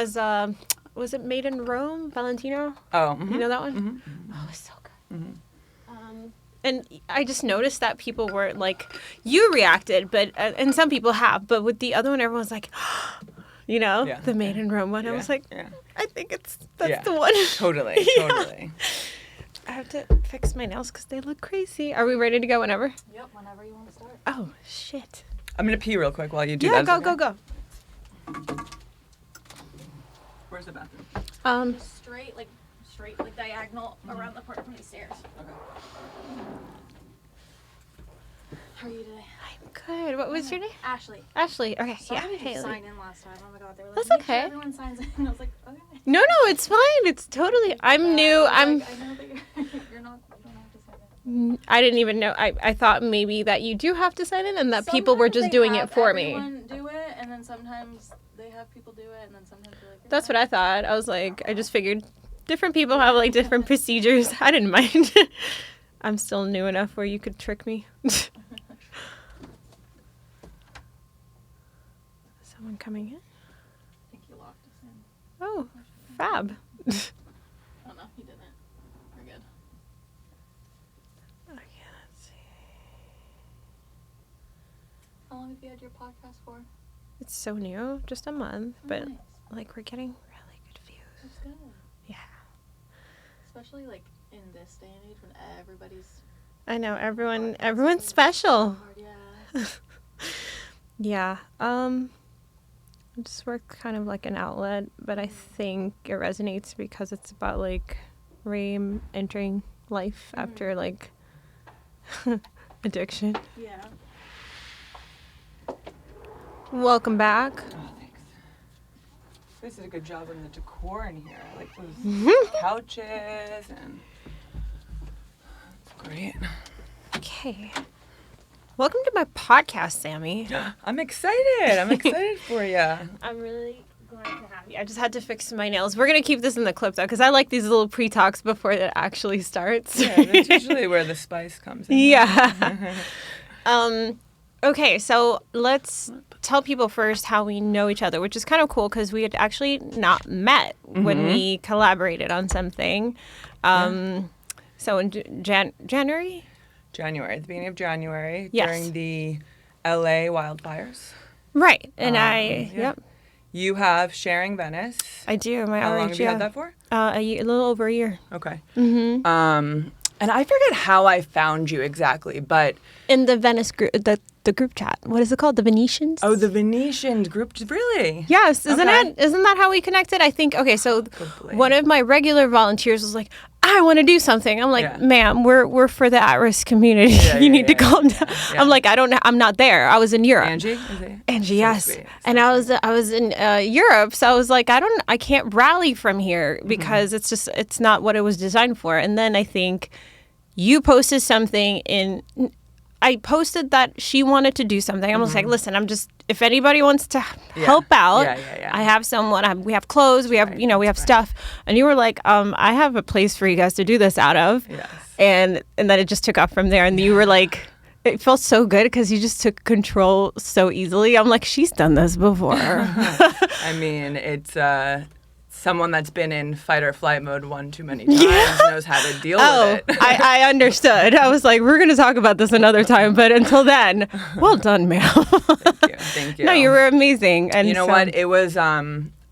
was was it Made in Rome, Valentino? Oh, you know that one? Mm-hmm. Oh, it's so good. And I just noticed that people were like, you reacted, but and some people have, but with the other one, everyone's like, the Made in Rome one. I was like, I think that's the one. Totally. I have to fix my nails because they look crazy. Are we ready to go whenever? Yep, whenever you want to start. Oh, shit. I'm going to pee real quick while you do that. Yeah, go. Where's the bathroom? Straight, like diagonal around the corner from these stairs. Okay. How are you today? I'm good. What was your name? Ashley. Ashley. Okay. Sorry Yeah, to Haley. sign in last time. Oh my god, they were like, That's make okay. Sure everyone signs in. And I was like, okay. No, it's fine. It's totally. I'm new. I know that you're not. You don't have to sign in. I didn't even know. I thought maybe that you do have to sign in, and that people were just doing it for me. Sometimes do it, and then sometimes they have people do it, and then sometimes they're like. That's what I thought. I was like, I just figured different people have like different procedures. I didn't mind. I'm still new enough where you could trick me. Someone coming in? I think you locked us in. Oh, fab. Oh no, he didn't. We're good. Okay, let's see. How long have you had your podcast for? It's so new, just a month, but Nice. like we're getting really good views. That's good. Yeah. Especially like in this day and age when everybody's I know everyone's special. hard, yeah. Yeah. I just work kind of like an outlet, but I think it resonates because it's about like re-entering life after like addiction. Yeah. Welcome back. Oh, thanks. This is a good job on the decor in here. I like those couches and it's great. Okay. Welcome to my podcast, Sammy. I'm excited for you. I'm really glad to have you. I just had to fix my nails. We're going to keep this in the clip, though, because I like these little pre-talks before it actually starts. Yeah, that's usually where the spice comes in. Yeah. Okay, so let's tell people first how we know each other, which is kind of cool because we had actually not met when we collaborated on something. So in January? January, at the beginning of January, Yes. during the LA wildfires. Right. And Yeah. You have Sharing Venice. I do. My How long have you RHF. had that for? A little over a year. Okay. Mm-hmm. And I forget how I found you exactly, but... In the Venice group, the group chat. What is it called? The Venetians? Oh, the Venetian group, really? Yes, isn't Okay. that how we connected? I think, okay, so Probably. one of my regular volunteers was like, I want to do something. I'm like, Yeah. ma'am, we're for the at-risk community. Yeah, You need to calm down. Yeah. I'm like, I'm not there. I was in Europe. Angie? Is it? Angie, So yes. sweet. And I was in Europe, so I was like, I can't rally from here because it's not what it was designed for. And then I think you posted something I posted that she wanted to do something. I'm just like, listen, if anybody wants to help out, I have someone, we have clothes, we have, we have stuff. And you were like, I have a place for you guys to do this out of. Yes. And then it just took off from there. And you were like, it felt so good because you just took control so easily. I'm like, she's done this before. I mean, it's someone that's been in fight or flight mode one too many times knows how to deal with it. I understood. I was like, we're going to talk about this another time. But until then, well done, ma'am. Thank you. No, you were amazing. And you know what? It was, so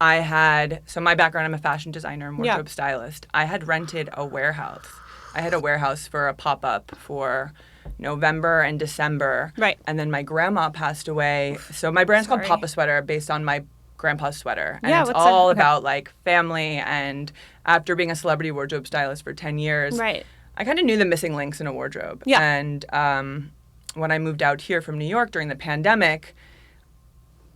my background, I'm a fashion designer and wardrobe stylist. I had rented a warehouse. I had a warehouse for a pop-up for November and December. Right. And then my grandma passed away. So my brand's called Papasweater, based on my grandpa's sweater. And it's all about like family. And after being a celebrity wardrobe stylist for 10 years, right. I kind of knew the missing links in a wardrobe. Yeah. And when I moved out here from New York during the pandemic,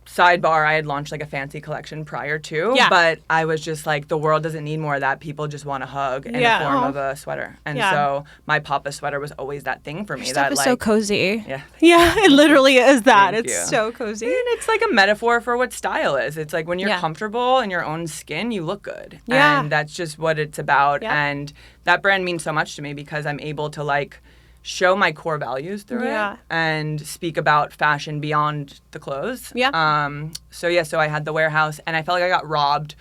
sidebar, I had launched like a fancy collection prior to, but I was just like, the world doesn't need more of that. People just want a hug in the form of a sweater. And so my Papa sweater was always that thing for me. Your that stuff is like, so cozy. Yeah. Yeah, it literally is that. Thank It's you. so cozy. And it's like a metaphor for what style is. It's like when you're comfortable in your own skin, you look good. Yeah. And that's just what it's about. Yeah. And that brand means so much to me because I'm able to like show my core values through it and speak about fashion beyond the clothes. So I had the warehouse, and I felt like I got robbed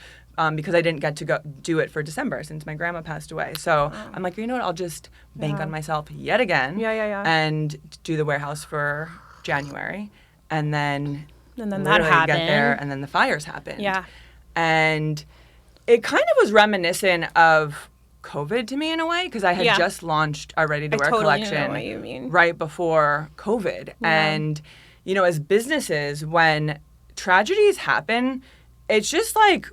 because I didn't get to go do it for December since my grandma passed away. So I'm like, you know what? I'll just bank on myself yet again and do the warehouse for January. And then that happened. Get there, and then the fires happened. Yeah. And it kind of was reminiscent of COVID to me in a way, because I had just launched our ready-to-wear collection know what you mean. right before COVID. And, you know, as businesses, when tragedies happen, it's just like,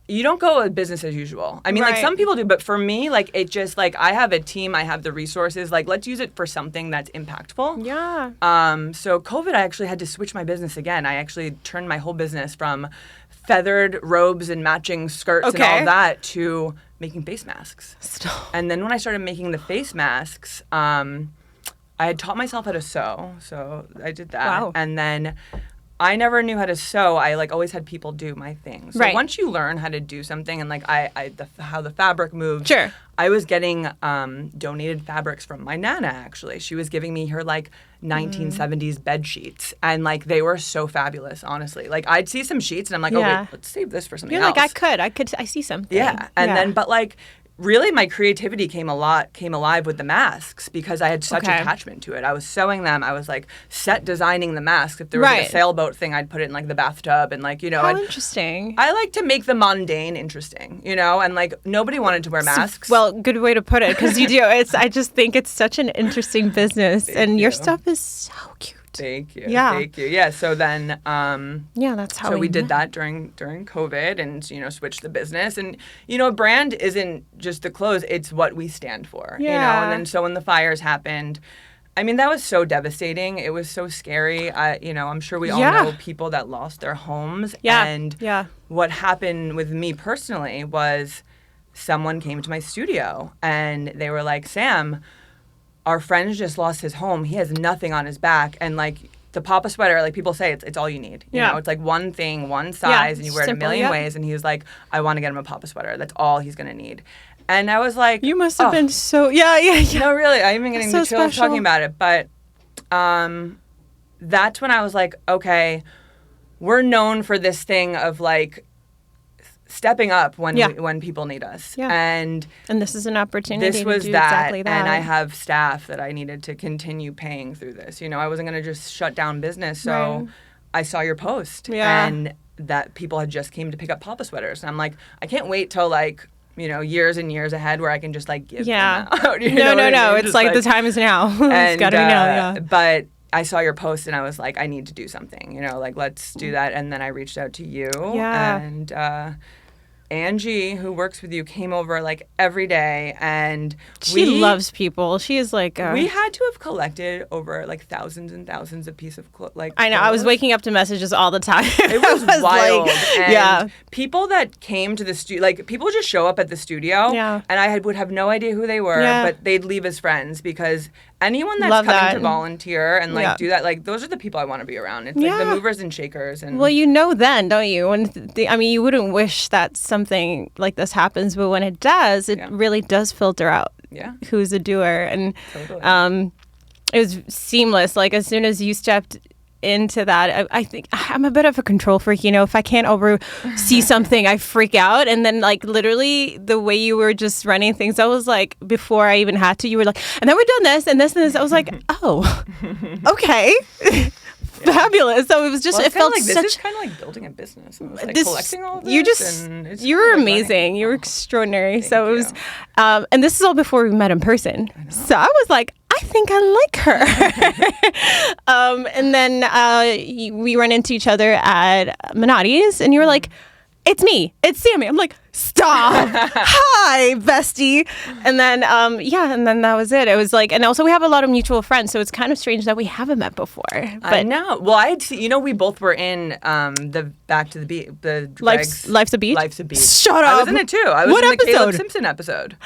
you don't go with business as usual. I mean, like, some people do, but for me, like, it just, like, I have a team, I have the resources, like, let's use it for something that's impactful. Yeah. So COVID, I actually had to switch my business again. I actually turned my whole business from feathered robes and matching skirts and all that to making face masks. Stop. And then when I started making the face masks, I had taught myself how to sew, so I did that. Wow. And then I never knew how to sew. I like always had people do my things. So once you learn how to do something, and like how the fabric moved. Sure. I was getting donated fabrics from my nana. Actually, she was giving me her like 1970s bed sheets, and like they were so fabulous. Honestly, like I'd see some sheets, and I'm like, oh wait, let's save this for something else. You're like, I see something. Yeah, and then but like. Really, my creativity came alive with the masks because I had such attachment to it. I was sewing them. I was like set designing the masks. If there was like a sailboat thing, I'd put it in like the bathtub and like, you know. How interesting. I like to make the mundane interesting, you know, and like nobody wanted to wear masks. Well, good way to put it, because you do. I just think it's such an interesting business, and your stuff is so cute. Thank you. Yeah. Thank you. Yeah. So then, that's how we did that during COVID, and you know, switched the business, and you know, a brand isn't just the clothes; it's what we stand for. Yeah. You know, and then so when the fires happened, I mean, that was so devastating. It was so scary. You know, I'm sure we all know people that lost their homes. Yeah. And what happened with me personally was someone came to my studio and they were like, Sam, our friend just lost his home. He has nothing on his back. And like the papa sweater, like people say, it's all you need. You know, it's like one thing, one size, and you wear it a million ways. And he was like, I want to get him a papa sweater. That's all he's going to need. And I was like, you must have been so, No, really, I'm even getting the chills talking about it. But that's when I was like, okay, we're known for this thing of like stepping up when people need us. Yeah. And this is an opportunity this was to do that, exactly that. And I have staff that I needed to continue paying through this. You know, I wasn't going to just shut down business. So I saw your post and that people had just came to pick up papa sweaters. And I'm like, I can't wait till like, you know, years and years ahead where I can just like give them out. You know what I mean? It's like the time is now. It's got to be now, But I saw your post and I was like, I need to do something, you know, like let's do that. And then I reached out to you and Angie, who works with you, came over like every day, and she loves people. She is like we had to have collected over like thousands and thousands of pieces of I know. I was waking up to messages all the time. It was wild. Like, and people that came to the studio, like people would just show up at the studio, and I would have no idea who they were, but they'd leave as friends because anyone that's coming to volunteer and like do that, like those are the people I want to be around. It's like the movers and shakers. And well, you know, then don't you? When I mean, you wouldn't wish that something like this happens, but when it does, it really does filter out who's a doer, and it was seamless. Like as soon as you stepped into that, I think I'm a bit of a control freak, you know. If I can't see something, I freak out. And then like literally the way you were just running things, I was like, before I even had to, you were like, and then we've done this and this and this. I was like, oh, okay. Fabulous. So it was just, it felt like, such. This is kind of like building a business. It was like collecting all this. You were amazing. You were extraordinary. So it was, and this is all before we met in person. So I was like, I think I like her. And then we ran into each other at Minotti's, and you were like, it's me. It's Sammy. I'm like, stop. Hi, bestie. And then, and then that was it. It was like, and also we have a lot of mutual friends, so it's kind of strange that we haven't met before. But I know. Well, I had seen, you know, we both were in the Back to the Beat, the Life's a Beat? Life's a Beat. Shut up. I was in it too. I was in the Caleb Simpson episode.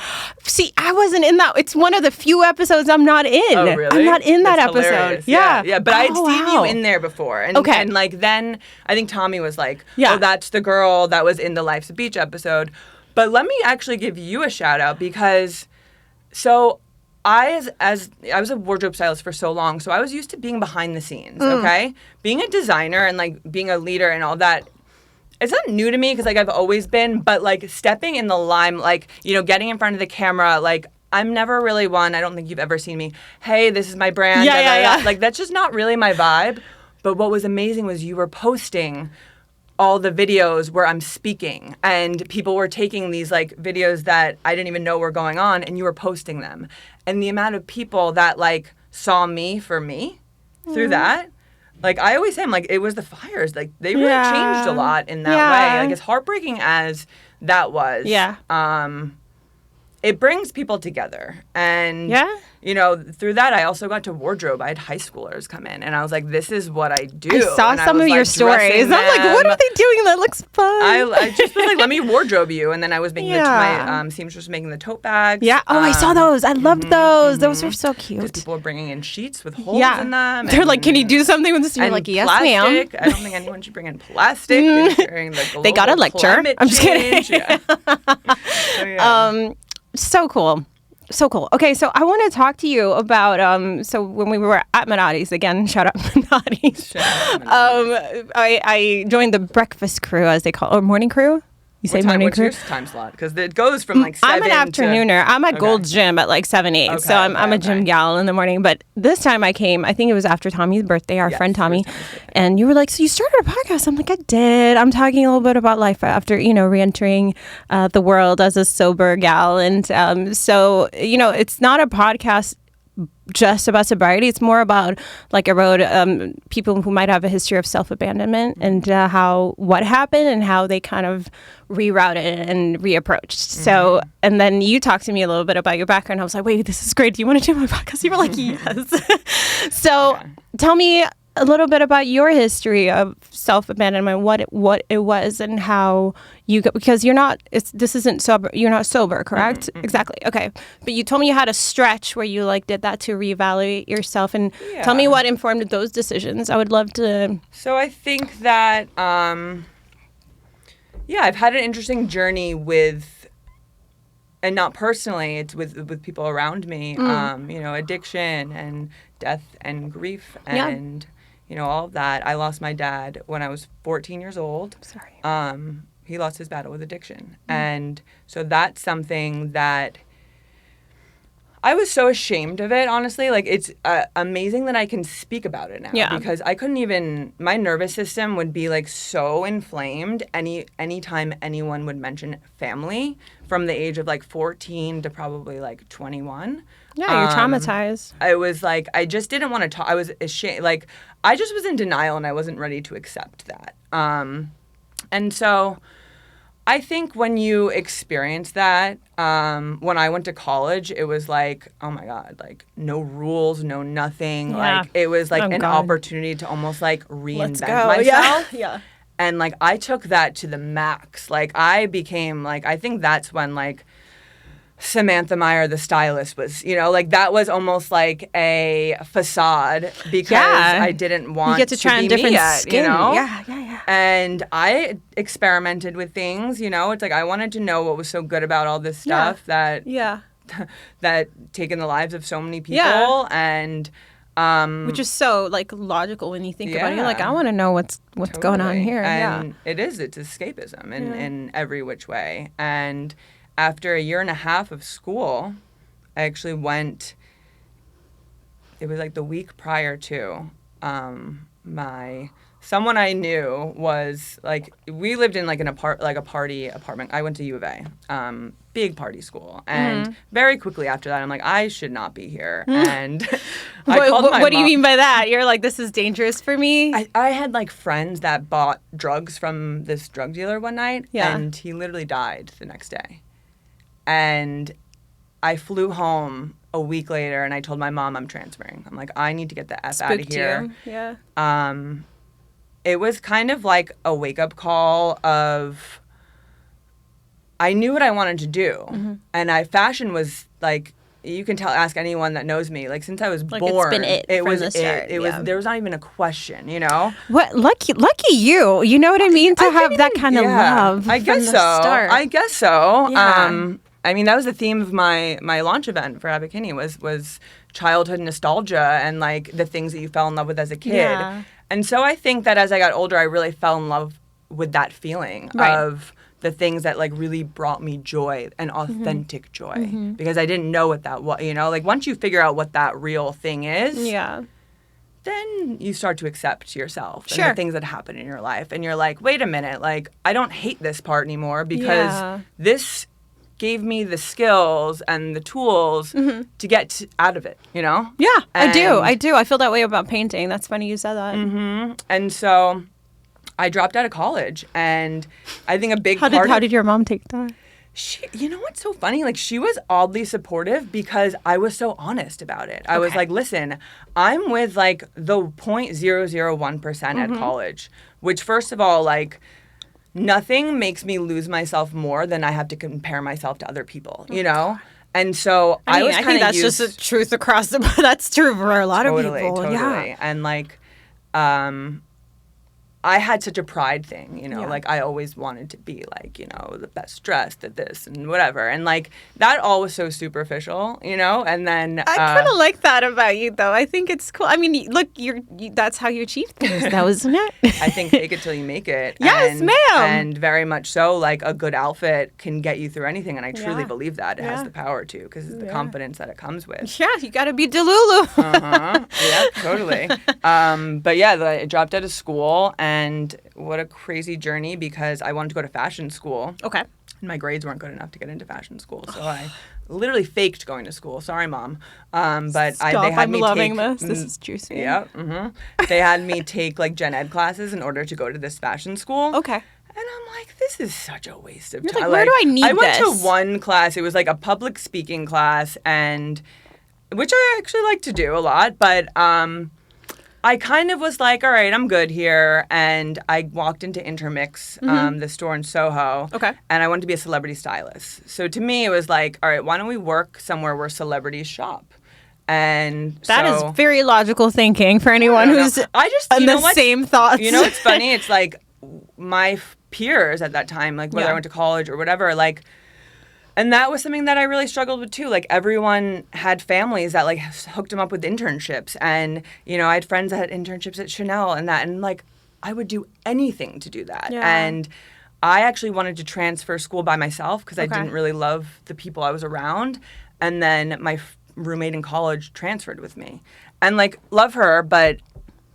See, I wasn't in that. It's one of the few episodes I'm not in. Oh, really? I'm not in that That's episode. Hilarious. Yeah. But I'd seen you in there before. And, and like then I think Tommy was like, oh, that's the girl that was in the Life's a Beach episode. But let me actually give you a shout out because, so I was a wardrobe stylist for so long, so I was used to being behind the scenes, okay? Being a designer and, like, being a leader and all that, it's not new to me because, like, I've always been, but, like, stepping in the lime, like, you know, getting in front of the camera, like, I'm never really one, I don't think you've ever seen me, hey, this is my brand. Yeah. Like, that's just not really my vibe. But what was amazing was you were posting all the videos where I'm speaking, and people were taking these, like, videos that I didn't even know were going on, and you were posting them. And the amount of people that, like, saw me for me through that, like, I always say, I'm like, it was the fires. Like, they really changed a lot in that way. Like, as heartbreaking as that was, it brings people together. And, you know, through that, I also got to wardrobe. I had high schoolers come in, and I was like, this is what I do. I saw some of your stories. I'm like, what are they doing that looks fun? I just was like, let me wardrobe you. And then I was making my seamstress was making the tote bags. Yeah. Oh, I saw those. I loved those. Those were so cute. Because people were bringing in sheets with holes in them. They're like, can you do something with this? And you're like, yes, ma'am. I don't think anyone should bring in plastic during the global they got a lecture. I'm just kidding. So cool. So cool. Okay, so I want to talk to you about, so when we were at Minotti's, again, shout out Minotti's, I joined the breakfast crew, as they call it, or morning crew? You say morning crew? What's your time slot? Because it goes from like 7 I'm an afternooner. I'm at Gold's Gym at like 7, 8. So I'm a gym gal in the morning. But this time I came, I think it was after Tommy's birthday, our friend Tommy. And you were like, so you started a podcast? I'm like, I did. I'm talking a little bit about life after, you know, re-entering the world as a sober gal. And so, you know, it's not a podcast just about sobriety. It's more about, like, I wrote people who might have a history of self-abandonment and what happened and how they kind of rerouted and reapproached. So, and then you talked to me a little bit about your background. I was like, wait, this is great. Do you want to do my podcast? You were like, yes. So tell me a little bit about your history of self-abandonment, what it was, and how you got, because you're not sober, correct? Exactly. Okay. But you told me you had a stretch where you, like, did that to reevaluate yourself, and tell me what informed those decisions. I would love to. So I think that, I've had an interesting journey with, and not personally, it's with people around me, you know, addiction and death and grief and, you know, all of that. I lost my dad when I was 14 years old. Sorry. He lost his battle with addiction. And so that's something that I was so ashamed of it, honestly. Like, it's amazing that I can speak about it now because I couldn't even, my nervous system would be, like, so inflamed anytime anyone would mention family from the age of, like, 14 to probably, like, 21. Yeah, you're traumatized. I was like, I just didn't want to talk. I was ashamed. Like, I just was in denial, and I wasn't ready to accept that. And so I think when you experience that, when I went to college, it was like, oh my God, like, no rules, no nothing. Yeah. Like, it was like opportunity to almost, like, reinvent myself. Yeah. And, like, I took that to the max. Like, I became, like, I think that's when, like, Samantha Myer, the stylist, was, you know, like, that was almost like a facade because I didn't want you get to try on different skin. You know? Yeah. And I experimented with things, you know. It's like I wanted to know what was so good about all this stuff that taken the lives of so many people and which is so, like, logical when you think about it. You're like, I want to know what's going on here. And it's escapism in every which way. And after a year and a half of school, I actually went, it was like the week prior to, someone I knew was, like, we lived in, like, a party apartment. I went to U of A, big party school. And very quickly after that, I'm like, I should not be here. And I called my mom. What do you mean by that? You're like, this is dangerous for me? I had, like, friends that bought drugs from this drug dealer one night. And he literally died the next day. And I flew home a week later, and I told my mom I'm transferring. I'm like, I need to get the F out of here. Yeah. It was kind of like a wake-up call of, I knew what I wanted to do. And fashion was, like, you can ask anyone that knows me. Like, since I was born, it's been it was from the start. It was. There was not even a question, you know. What lucky you know what I mean, to have that kind of love. I guess from the start. I guess so. Yeah. I mean, that was the theme of my launch event for Abikini was childhood nostalgia and like the things that you fell in love with as a kid. Yeah. And so I think that as I got older, I really fell in love with that feeling of the things that like really brought me joy and authentic joy, because I didn't know what that was, you know, like once you figure out what that real thing is, then you start to accept yourself and the things that happen in your life. And you're like, wait a minute, like I don't hate this part anymore because this gave me the skills and the tools to get out of it, you know? Yeah, I do. I feel that way about painting. That's funny you said that. And so I dropped out of college, and I think a big how did your mom take that? She, you know what's so funny? Like, she was oddly supportive because I was so honest about it. I was like, listen, I'm with like the 0.001% at college, which first of all, like, nothing makes me lose myself more than I have to compare myself to other people, you know? And so I think that's just the truth across the board. That's true for a lot of people. Totally. Yeah. And like, I had such a pride thing, you know, like I always wanted to be like, you know, the best dressed at this and whatever. And like that all was so superficial, you know, and then I kind of like that about you, though. I think it's cool. I mean, look, that's how you achieve things, though, isn't it? I think fake it till you make it. Yes, ma'am. And very much so, like a good outfit can get you through anything. And I truly believe that it has the power to, because it's the confidence that it comes with. Yeah, you got to be Delulu. Yeah, totally. But yeah, I dropped out of school, and what a crazy journey, because I wanted to go to fashion school. Okay. And my grades weren't good enough to get into fashion school, so I literally faked going to school. Sorry, Mom. But Stop, they had me loving take, this. This is juicy. Yeah. They had me take like gen ed classes in order to go to this fashion school. Okay. And I'm like, this is such a waste of You're time. like, where do I need I went this? to one class. It was like a public speaking class, and which I actually like to do a lot, but I kind of was like, all right, I'm good here. And I walked into Intermix, the store in Soho. Okay. And I wanted to be a celebrity stylist. So to me, it was like, all right, why don't we work somewhere where celebrities shop? And that is very logical thinking for anyone who's on the same thoughts. You know what's funny? It's like my peers at that time, like whether I went to college or whatever, like, and that was something that I really struggled with too. Like everyone had families that like hooked them up with internships, and you know I had friends that had internships at Chanel and that, and like I would do anything to do that. Yeah. And I actually wanted to transfer school by myself because I didn't really love the people I was around. And then my roommate in college transferred with me, and like love her, but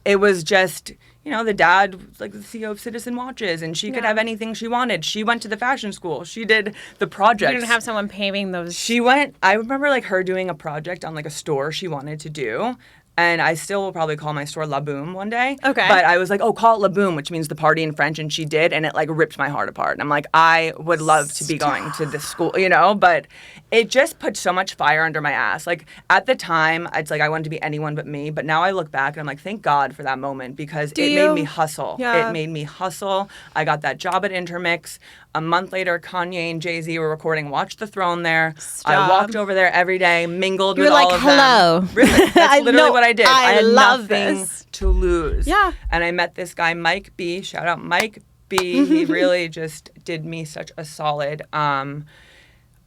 it was just, you know, the dad was like the CEO of Citizen Watches, and she could have anything she wanted. She went to the fashion school. She did the projects. You didn't have someone paving those. She went, I remember like her doing a project on like a store she wanted to do. And I still will probably call my store La Boom one day. Okay. But I was like, oh, call it La Boom, which means the party in French. And she did. And it like ripped my heart apart. And I'm like, I would love to be going to this school, you know? But it just put so much fire under my ass. Like at the time, it's like I wanted to be anyone but me. But now I look back and I'm like, thank God for that moment, because made me hustle. Yeah. It made me hustle. I got that job at Intermix. A month later, Kanye and Jay-Z were recording Watch the Throne there. Stop. I walked over there every day, mingled with You're all like, of hello. them. Really, that's literally what I did. I had love nothing this. to lose. Yeah. And I met this guy, Mike B. Shout out Mike B. He really just did me such a solid.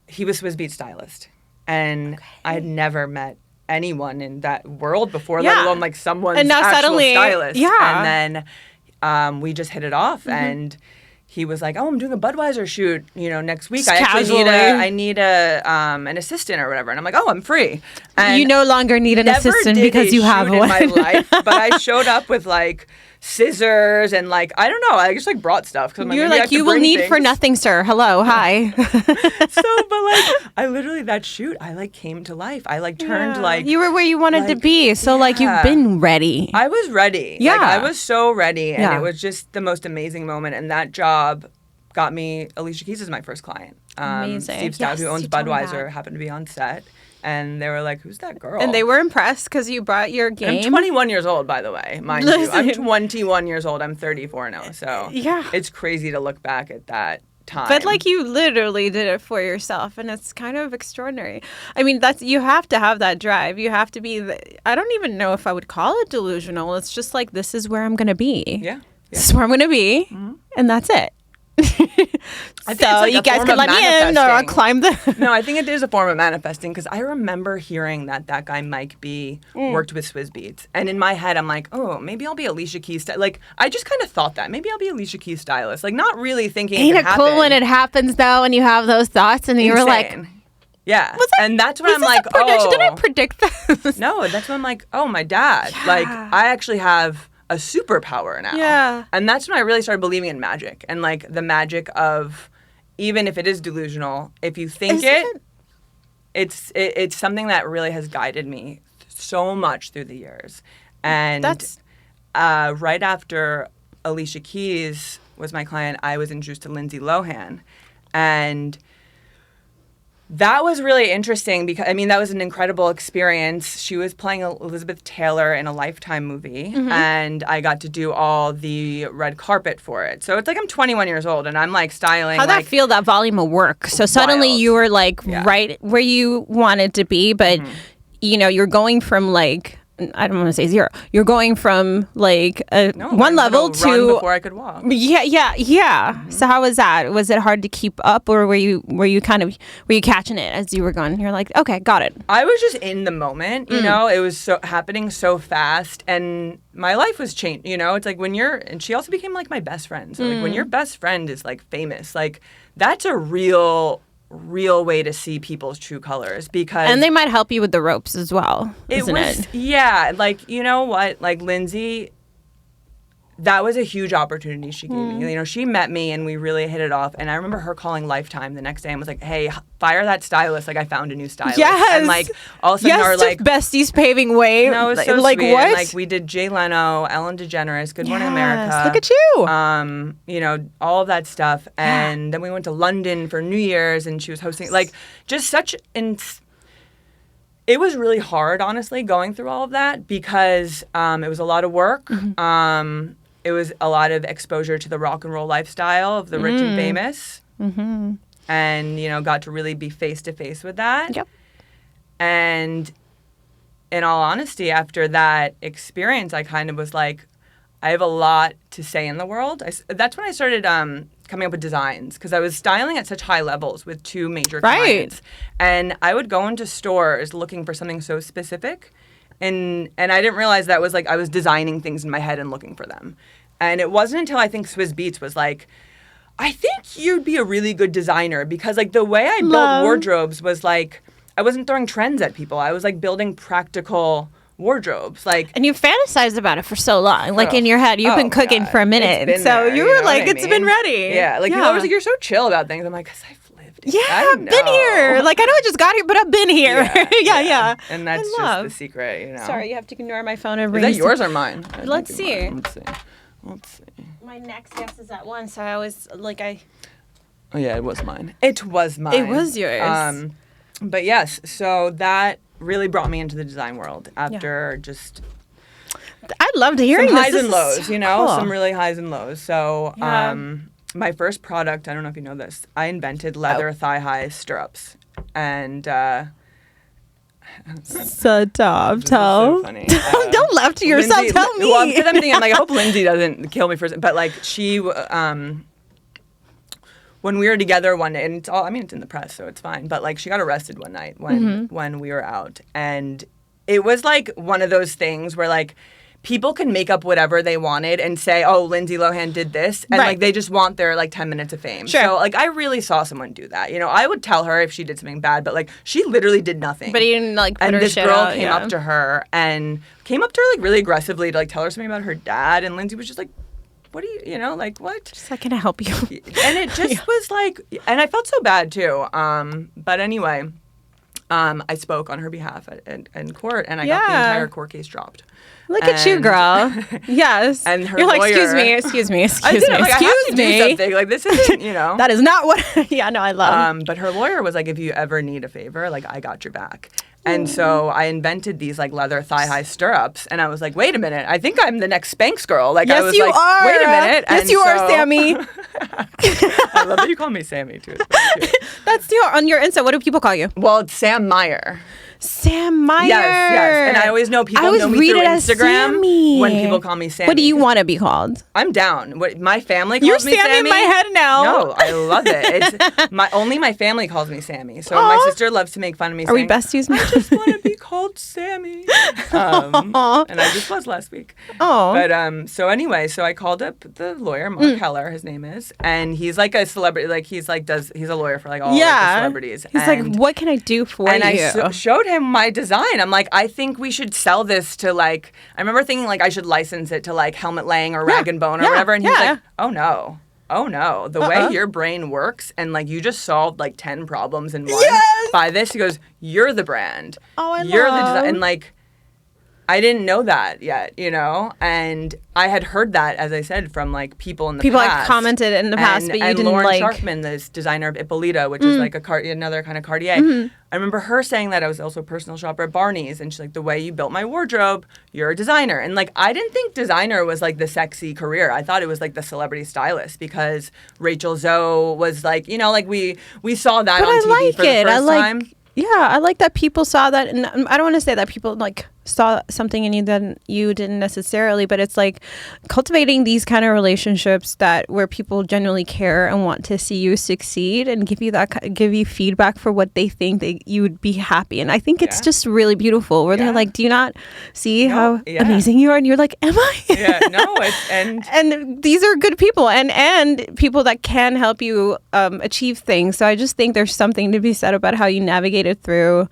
He was Swizz Beatz stylist. And I had never met anyone in that world before, let alone like someone's and now actual suddenly, stylist. Yeah. And then we just hit it off, and he was like, oh, I'm doing a Budweiser shoot, you know, next week. Just I need an assistant or whatever. And I'm like, oh, I'm free. And you no longer need an assistant because you have one. in my life, but I showed up with like scissors and like, I don't know, I just like brought stuff. Cause You're like, you will need for nothing, sir. Hello, hi. So, but like, I literally, that shoot, I like came to life. I like turned like. You were where you wanted to be. So like you've been ready. I was ready. Yeah. Like, I was so ready. And Yeah. it was just the most amazing moment. And that job got me Alicia Keys as my first client. Amazing. Steve Stout, Yes, who owns you told me Budweiser, that. happened to be on set. And they were like, who's that girl? And they were impressed because you brought your game. I'm 21 years old, by the way, mind you. I'm 21 years old. I'm 34 now. So it's crazy to look back at that time. But like you literally did it for yourself, and it's kind of extraordinary. I mean, you have to have that drive. You have to be, I don't even know if I would call it delusional. It's just like, this is where I'm going to be. Yeah. This is where I'm going to be. And that's it. So you guys can let me in, or I'll climb the. No, I think it is a form of manifesting, because I remember hearing that guy Mike B worked with Swizz Beatz, and in my head I'm like, oh, maybe I'll be Alicia Keys. Like I just kind of thought that maybe I'll be Alicia Keys stylist, like not really thinking. Ain't it cool when it happens though, and you have those thoughts, and you were like. Yeah, and that's when I'm like, oh. Did I predict this? No, that's when I'm like, oh, my dad. Yeah. Like, I actually have a superpower now. Yeah. And that's when I really started believing in magic. And, like, the magic of, even if it is delusional, if you think it's something that really has guided me so much through the years. And right after Alicia Keys was my client, I was introduced to Lindsay Lohan. And that was really interesting because, I mean, that was an incredible experience. She was playing Elizabeth Taylor in a Lifetime movie, and I got to do all the red carpet for it. So it's like I'm 21 years old, and I'm, like, styling. How'd that feel, that volume of work? So suddenly you were, like, right where you wanted to be, but, you know, you're going from, like... I don't want to say zero. You're going from like one level to run before I could walk. Yeah. So how was that? Was it hard to keep up, or were you catching it as you were going? You're like, okay, got it. I was just in the moment. You know, it was happening so fast, and my life was changed. You know, it's like and she also became like my best friend. So like when your best friend is like famous, like that's a real way to see people's true colors, and they might help you with the ropes as well, isn't it? Yeah, like, you know what, like Lindsay, that was a huge opportunity she gave me. You know, she met me and we really hit it off, and I remember her calling Lifetime the next day and was like, hey, fire that stylist, like I found a new stylist. Yes. And like all of a sudden our like besties paving way. No, it was so like sweet. What? And, like we did Jay Leno, Ellen DeGeneres, Good Morning America. Look at you. You know, all of that stuff. And then we went to London for New Year's, and she was hosting, like, just such it was really hard, honestly, going through all of that, because it was a lot of work. It was a lot of exposure to the rock and roll lifestyle of the rich and famous. And, you know, got to really be face to face with that. Yep. And in all honesty, after that experience, I kind of was like, I have a lot to say in the world. That's when I started coming up with designs, because I was styling at such high levels with two major clients. And I would go into stores looking for something so specific. And I didn't realize that was like I was designing things in my head and looking for them. And it wasn't until I think Swizz Beatz was like, I think you'd be a really good designer, because like the way I built wardrobes was like, I wasn't throwing trends at people. I was like building practical wardrobes. Like, and you fantasized about it for so long. Like in your head, you've been cooking for a minute. So there, you were like, it's been ready. Yeah. Like people always like, you're so chill about things. I'm like, 'cause I've lived it. Yeah, I've been here. Like, I know I just got here, but I've been here. Yeah. And that's just the secret, you know. Sorry, you have to ignore my phone. Is that yours or mine? Let's see. Let's see. My next guess is at one, so I was like, Oh yeah, it was mine. It was mine. It was yours. But yes, so that really brought me into the design world after just... I'd love to hear some highs and lows, you know, some really highs and lows. So my first product, I don't know if you know this, I invented leather thigh-high stirrups. And... so tough. So funny. Don't laugh to yourself. Lindsay, tell me. Well, because I'm thinking, like, I hope Lindsay doesn't kill me first. But like, she, when we were together one day, and it's all, I mean, it's in the press, so it's fine. But like, she got arrested one night when we were out, and it was like one of those things where like, people can make up whatever they wanted and say, oh, Lindsay Lohan did this. And, like, they just want their, like, 10 minutes of fame. Sure. So, like, I really saw someone do that. You know, I would tell her if she did something bad, but, like, she literally did nothing. But he didn't, like, put her shit out. And this girl came up to her and came up to her, like, really aggressively to, like, tell her something about her dad. And Lindsay was just like, what do you know, like, what? Just like, can I help you? And it just was, like, and I felt so bad, too. But anyway, I spoke on her behalf in court, and I got the entire court case dropped. Look at you, girl. Yes. And her You're like, lawyer, excuse me. Like, I have to do something. Like, this isn't, you know. That is not what, yeah, no, I love. But her lawyer was like, if you ever need a favor, like, I got your back. And so I invented these, like, leather thigh-high stirrups. And I was like, wait a minute. I think I'm the next Spanx girl. Like, yes, I was you like, are. Wait a minute. Yes, and you are, Sammy. I love that you call me Sammy, too. That's on your Insta. What do people call you? Well, it's Sam Myer. Sam Myer. Yes. And I always know people know me through Instagram when people call me Sammy. What do you want to be called? I'm down. My family calls me Sammy. You're Sammy in my head now. No, I love it. It's only my family calls me Sammy. So my sister loves to make fun of me. Are we besties? I just want to be called Sammy. And I just was last week. Oh. But so anyway, so I called up the lawyer, Mark Heller, his name is, and he's like a celebrity. Like he's a lawyer for like all like, the celebrities. He's like, what can I do for you? And I showed him my design. I'm like, I think we should sell this to like. I remember thinking like I should license it to like Helmet Lang or Rag and Bone or whatever. And he was like, oh no, the way your brain works and like you just solved like 10 problems in one. Yes! By this, he goes, you're the brand. Oh, you're the design. And like, I didn't know that yet, you know? And I had heard that, as I said, from like people in the past. People like commented in the past, but you didn't Lauren like. And Lauren Sharpman, this designer of Ippolita, which is like another kind of Cartier. I remember her saying that I was also a personal shopper at Barney's, and she's like, the way you built my wardrobe, you're a designer. And like, I didn't think designer was like the sexy career. I thought it was like the celebrity stylist because Rachel Zoe was like, you know, like we saw that on TV for the first time. Yeah, I like that people saw that, and I don't want to say that people like saw something in you that you didn't necessarily, but it's like cultivating these kind of relationships where people genuinely care and want to see you succeed and give you feedback for what they think that you would be happy. And I think it's just really beautiful where they're like, do you not see how amazing you are? And you're like, am I? Yeah, no, and these are good people and people that can help you achieve things. So I just think there's something to be said about how you navigated through.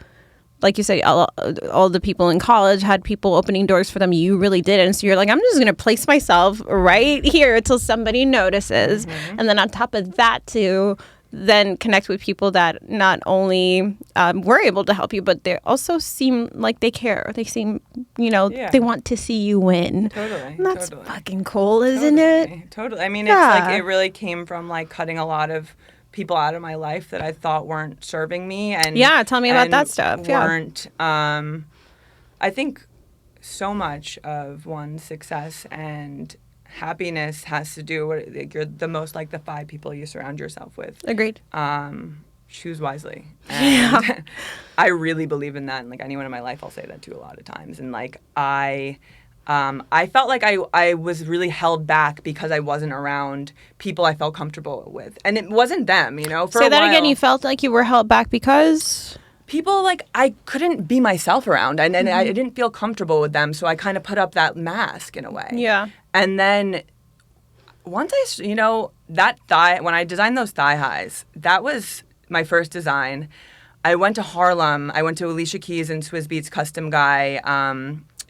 Like you said, all the people in college had people opening doors for them. You really didn't. So you're like, I'm just going to place myself right here until somebody notices. And then on top of that, too, then connect with people that not only were able to help you, but they also seem like they care. They seem, they want to see you win. Totally. And that's fucking cool, isn't it? Totally. I mean, it's like it really came from like cutting a lot of people out of my life that I thought weren't serving me, and tell me about that stuff. Weren't. I think so much of one's success and happiness has to do with you're the most like the 5 people you surround yourself with. Agreed. Choose wisely. And I really believe in that, and like anyone in my life, I'll say that to a lot of times. And like I felt like I was really held back because I wasn't around people I felt comfortable with. And it wasn't them, for Say that again, you felt like you were held back because? People like I couldn't be myself around, and I didn't feel comfortable with them, so I kind of put up that mask in a way. Yeah. And then once that thigh, when I designed those thigh highs, that was my first design. I went to Harlem. I went to Alicia Keys and Swizz Beatz custom guy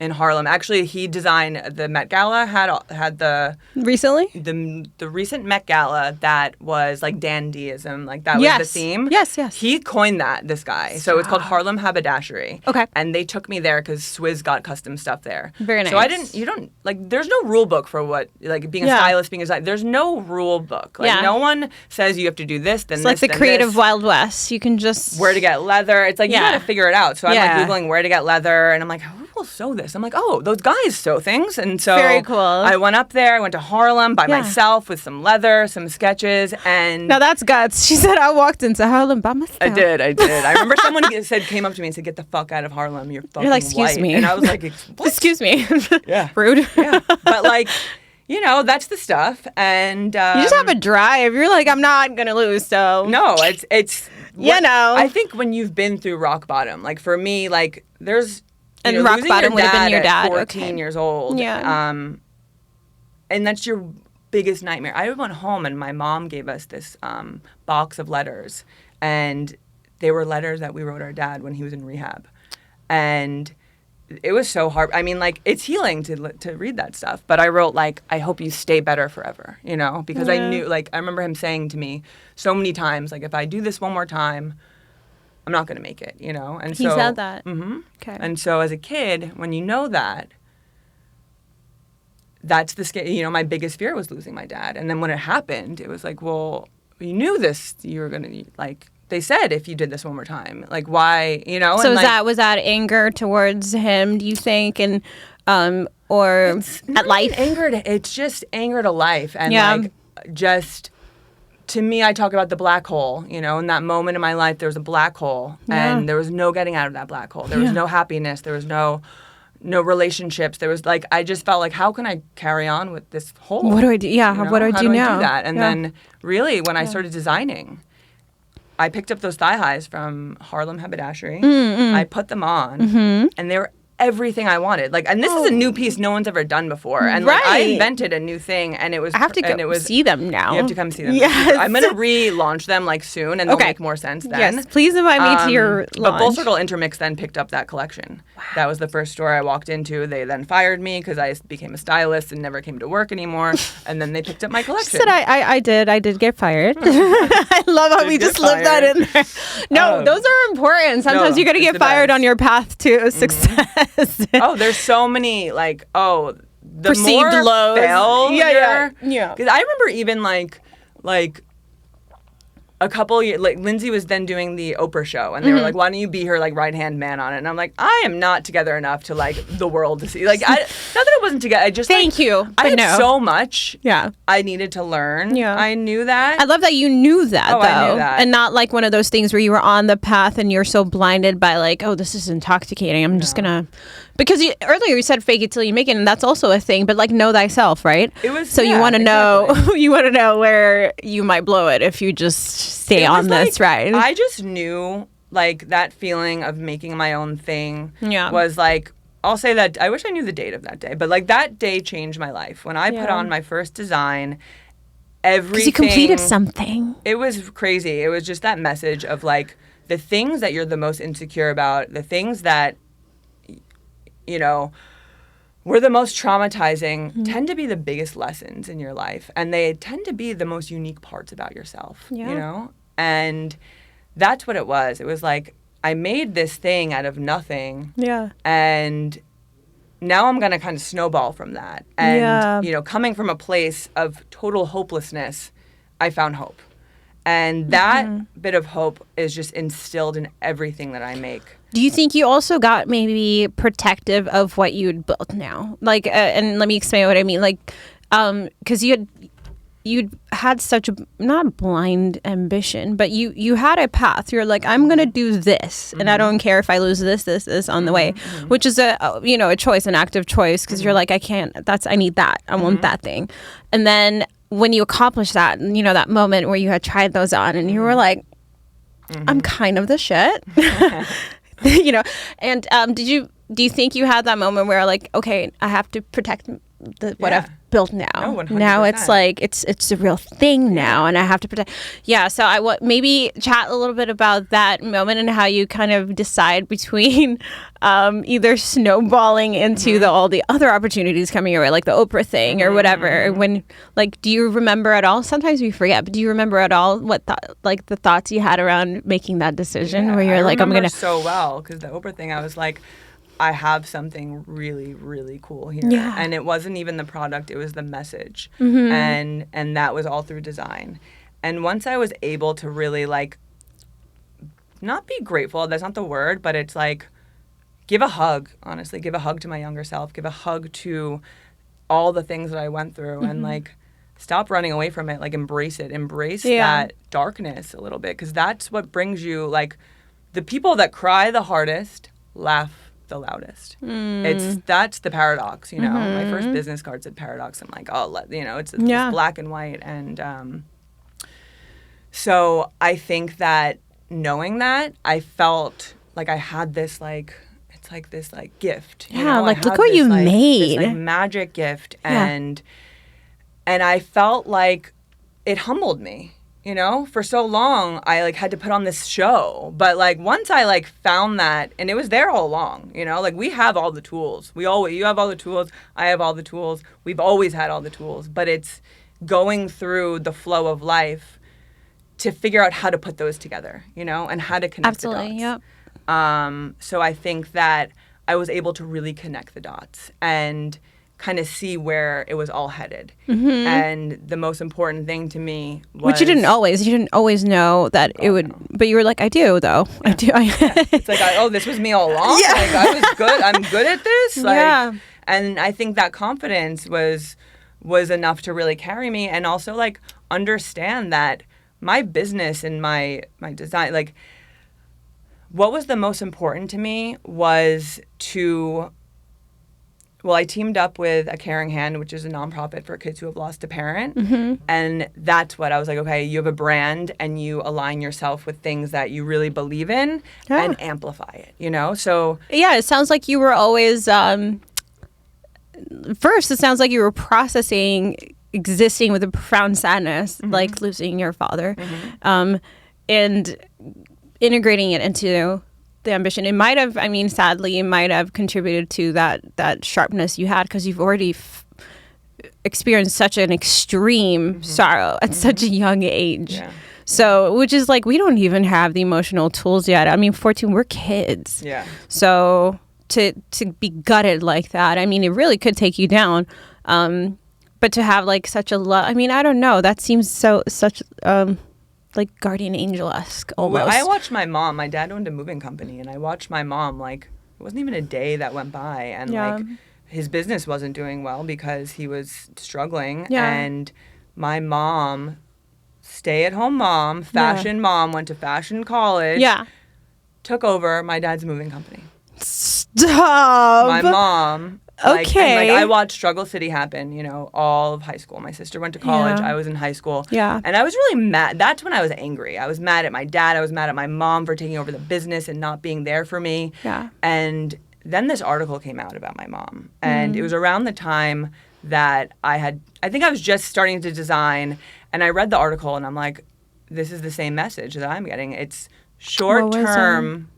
in Harlem. Actually, he designed the Met Gala, had the... Recently? The recent Met Gala that was like dandyism, like that was the theme. Yes. He coined this guy. So it's called Harlem Haberdashery. Okay. And they took me there because Swizz got custom stuff there. Very nice. So there's no rule book for what, like being a stylist, being a designer. There's no rule book. Like no one says you have to do this, then it's this, like the then creative this. Wild West. You can just... Where to get leather. It's like you got to figure it out. So I'm like Googling where to get leather, and I'm like, who will sew this? I'm like, oh, those guys sew things. And so very cool. I went up there. I went to Harlem by myself with some leather, some sketches, and... Now that's guts. She said, I walked into Harlem by myself. I did. I remember someone came up to me and said, get the fuck out of Harlem. You're fucking like, excuse white. me. And I was like, what? Excuse me. Yeah. Rude. Yeah. But like... that's the stuff, and you just have a drive. You're like, I'm not gonna lose. So no, it's I think when you've been through rock bottom, like for me, like there's and rock bottom would have been your dad. 14 years old. Yeah. And that's your biggest nightmare. I went home and my mom gave us this box of letters, and they were letters that we wrote our dad when he was in rehab, and it was so hard. I mean, like, it's healing to read that stuff. But I wrote, like, I hope you stay better forever, because I knew, like, I remember him saying to me so many times, like, if I do this one more time, I'm not going to make it, And he said that. Mm-hmm. Okay. And so as a kid, when you know that, that's the my biggest fear was losing my dad. And then when it happened, it was like, well, you knew this, you were going to, like... They said if you did this one more time, like why, So was that anger towards him? Do you think, and or it's at life? It's just anger to life, and like just to me, I talk about the black hole, you know, in that moment in my life, there was a black hole and there was no getting out of that black hole. There was no happiness. There was no relationships. There was like, I just felt like, how can I carry on with this hole? What do I do? Yeah. You know? What do I do now? Do that? And then really when I started designing, I picked up those thigh highs from Harlem Haberdashery. I put them on and they were everything I wanted. Like, and this is a new piece no one's ever done before. And like, I invented a new thing, and it was. I have to go see them now. You have to come see them. Yes. I'm gonna relaunch them like soon, and they'll make more sense then. Yes, please invite me to your launch. But Full Circle Intermix then picked up that collection. Wow. That was the first store I walked into. They then fired me because I became a stylist and never came to work anymore. And then they picked up my collection. She said I did get fired. I love how we just slipped that in there. No, those are important. Sometimes you got to get fired on your path to success. Oh, there's so many like the perceived more lows. Yeah. Because I remember even like a couple years, like Lindsay was then doing the Oprah show, and they were like, "Why don't you be her like right hand man on it?" And I'm like, I am not together enough to like the world to see. Like, not that it wasn't together. I just thank you. I had so much. Yeah, I needed to learn. Yeah, I knew that. I love that you knew that though, I knew that. And not like one of those things where you were on the path and you're so blinded by like, oh, this is intoxicating. I'm just gonna. Because earlier you said fake it till you make it, and that's also a thing. But like, know thyself, right? It was so you want to know you want to know where you might blow it if you just stay on this ride. I just knew like that feeling of making my own thing was like, I'll say that I wish I knew the date of that day, but like that day changed my life when I put on my first design. Everything. Because you completed something. It was crazy. It was just that message of like the things that you're the most insecure about, the things that you know, were the most traumatizing, tend to be the biggest lessons in your life. And they tend to be the most unique parts about yourself, you know? And that's what it was. It was like, I made this thing out of nothing. Yeah. And now I'm going to kind of snowball from that. And, you know, coming from a place of total hopelessness, I found hope. And that bit of hope is just instilled in everything that I make. Do you think you also got maybe protective of what you'd built now? Like, and let me explain what I mean. Like, because you'd had such a, not blind ambition, but you had a path. You're like, I'm going to do this, and I don't care if I lose this on the way, which is a choice, an active choice, because you're like, I need that. I want that thing. And then when you accomplish that, you know, that moment where you had tried those on and you were like, I'm kind of the shit. You know, and do you think you had that moment where like, okay, I have to protect what I've built now? No, 100%. Now it's like it's a real thing now, and I have to protect. Yeah, so I maybe chat a little bit about that moment and how you kind of decide between either snowballing into all the other opportunities coming your way, like the Oprah thing or whatever. When like, do you remember at all? Sometimes we forget, but do you remember at all what the thoughts you had around making that decision, where you're like, I'm gonna so well, because the Oprah thing, I was like, I have something really, really cool here. Yeah. And it wasn't even the product, it was the message. And that was all through design. And once I was able to really like, not be grateful, that's not the word, but it's like, give a hug, honestly, give a hug to my younger self, give a hug to all the things that I went through and like, stop running away from it, like embrace that darkness a little bit, because that's what brings you, like, the people that cry the hardest laugh the loudest. That's the paradox, you know. My first business card said paradox. I'm like, it's black and white. And so I think that knowing that, I felt like I had this like, it's like this like gift. You know? Like look what you made. This like magic gift. And I felt like it humbled me. You know, for so long, I like had to put on this show. But like once I like found that, and it was there all along, you know, like we have all the tools. You have all the tools. I have all the tools. We've always had all the tools. But it's going through the flow of life to figure out how to put those together, you know, and how to connect the dots. Yep. So I think that I was able to really connect the dots and kind of see where it was all headed. And the most important thing to me was... Which you didn't always know that it would... No. But you were like, I do, though. I do. It's like, this was me all along? Yeah. Like, I was good. I'm good at this? Like, and I think that confidence was enough to really carry me, and also, like, understand that my business and my design, like, what was the most important to me was I teamed up with A Caring Hand, which is a nonprofit for kids who have lost a parent. And that's what I was like, okay, you have a brand and you align yourself with things that you really believe in and amplify it, you know? So yeah, it sounds like you were always, first, it sounds like you were processing existing with a profound sadness, like losing your father, and integrating it into the ambition. It might have, I mean, sadly, it might have contributed to that sharpness you had, because you've already experienced such an extreme sorrow at such a young age. Yeah. So, which is like, we don't even have the emotional tools yet. I mean, 14, we're kids. Yeah. So to be gutted like that, I mean, it really could take you down. But to have like such a love, I mean, I don't know. That seems such like guardian angel-esque almost. Well, I watched my mom. My dad owned a moving company, and I watched my mom, like, it wasn't even a day that went by, and like his business wasn't doing well because he was struggling. And my mom, stay-at-home mom, fashion mom, went to fashion college. Took over my dad's moving company. Stop. My mom. Okay. I watched Struggle City happen, you know, all of high school. My sister went to college. I was in high school. And I was really mad. That's when I was angry. I was mad at my dad. I was mad at my mom for taking over the business and not being there for me. And then this article came out about my mom. And it was around the time that I think I was just starting to design. And I read the article and I'm like, this is the same message that I'm getting. It's short-term